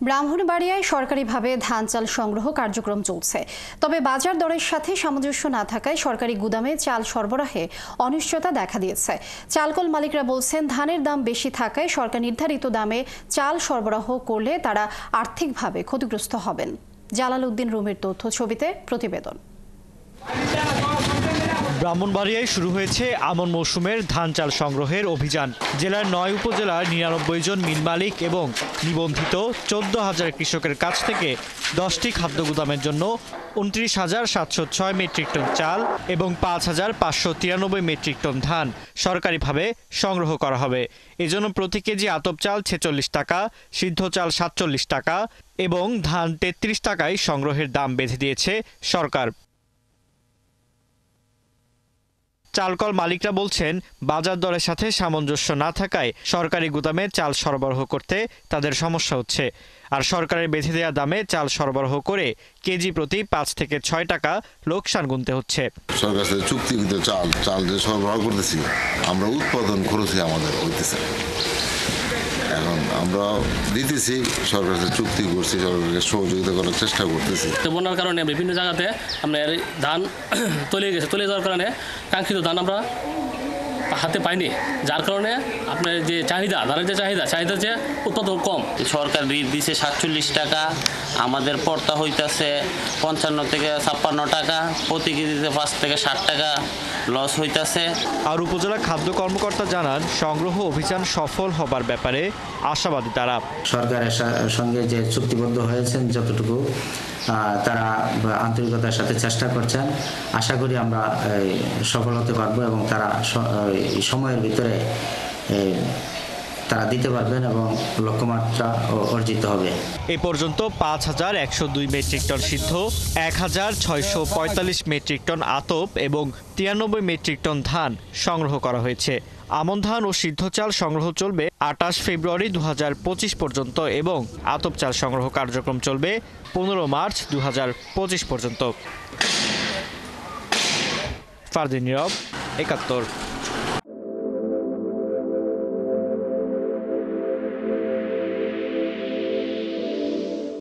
ব্রাহ্মণবাড়িয়ায় সরকারিভাবে ধান চাল সংগ্রহ কার্যক্রম চলছে। তবে বাজার দরের সাথে সামঞ্জস্য না থাকায় সরকারি গুদামে চাল সরবরাহে অনিশ্চয়তা দেখা দিয়েছে। চালকল মালিকরা বলছেন, ধানের দাম বেশি থাকায় সরকার নির্ধারিত দামে চাল সরবরাহ করলে তারা আর্থিকভাবে ক্ষতিগ্রস্ত হবেন। জালাল উদ্দিন রুমির তথ্য ছবিতে প্রতিবেদন। ব্রাহ্মণবাড়িয়ায় শুরু হয়েছে আমন মৌসুমের ধান চাল সংগ্রহের অভিযান। জেলার ৯ উপজেলার ৯৯ জন মিল মালিক এবং নিবন্ধিত ১৪,০০০ কৃষকের কাছ থেকে ১০টি খাদ্য গুদামের জন্য ২৯,৭০৬ মেট্রিক টন চাল এবং ৫,৫৯৩ মেট্রিক টন ধান সরকারিভাবে সংগ্রহ করা হবে। এজন্য প্রতি কেজি আতপ চাল ৪৬ টাকা, সিদ্ধ চাল ৪৭ টাকা এবং ধান ৩৩ টাকায় সংগ্রহের দাম বেঁধে দিয়েছে সরকার। চালকল মালিকরা বলছেন, বাজার দরের সাথে সামঞ্জস্য না থাকায় সরকারি গুদামে চাল সরবরাহ করতে তাদের সমস্যা হচ্ছে। আর সরকারের বেঁধে দেওয়া দামে চাল সরবরাহ করে কেজি প্রতি ৫ থেকে ৬ টাকা লোকসান গুনতে হচ্ছে। সরকারের সাথে চুক্তিকৃত চাল যে সরবরাহ করতেছি, আমরা উৎপাদন খরচে আমাদের হইতেছে। এখন আমরা দিতেছি, সরকারের সাথে চুক্তি করছি, সরকারকে সহযোগিতা করার চেষ্টা করতেছি। বন্যার কারণে বিভিন্ন জায়গাতে আপনার ধান তলিয়ে গেছে, তলিয়ে যাওয়ার কারণে কাঙ্ক্ষিত ধান আমরা হাতে পাইনি, যার কারণে আপনার যে চাহিদা, ধানের যে চাহিদা যে উৎপাদন কম। সরকার দিছে ৪৭ টাকা, আমাদের পড়তা হইতেছে ৫৫ থেকে ৫৬ টাকা, প্রতি কেজিতে ৫ থেকে ৬০ টাকা লস হইতেছে। আর উপজেলা খাদ্য কর্মকর্তা জানান, সংগ্রহ অভিযান সফল হবার ব্যাপারে আশাবাদী তারা। সরকারের সঙ্গে যে চুক্তিবদ্ধ হয়েছেন, যতটুকু তারা আন্তরিকতার সাথে চেষ্টা করছেন, আশা করি আমরা সফল হতে পারবো এবং তারা সময়ের ভিতরে তারা দিতে পারবেন এবং লক্ষ্যমাত্রা অর্জিত হবে। এ পর্যন্ত ৫,১০২ মেট্রিক টন সিদ্ধ, ১,৬৪৫ মেট্রিক টন আতপ এবং ৯৩ মেট্রিক টন ধান সংগ্রহ করা হয়েছে। আমন ধান ও সিদ্ধ চাল সংগ্রহ চলবে ২৮ ফেব্রুয়ারি ২০২৫ পর্যন্ত এবং আতপ চাল সংগ্রহ কার্যক্রম চলবে ১৫ মার্চ ২০২৫ পর্যন্ত। ফারদিন নীরব, ৭১।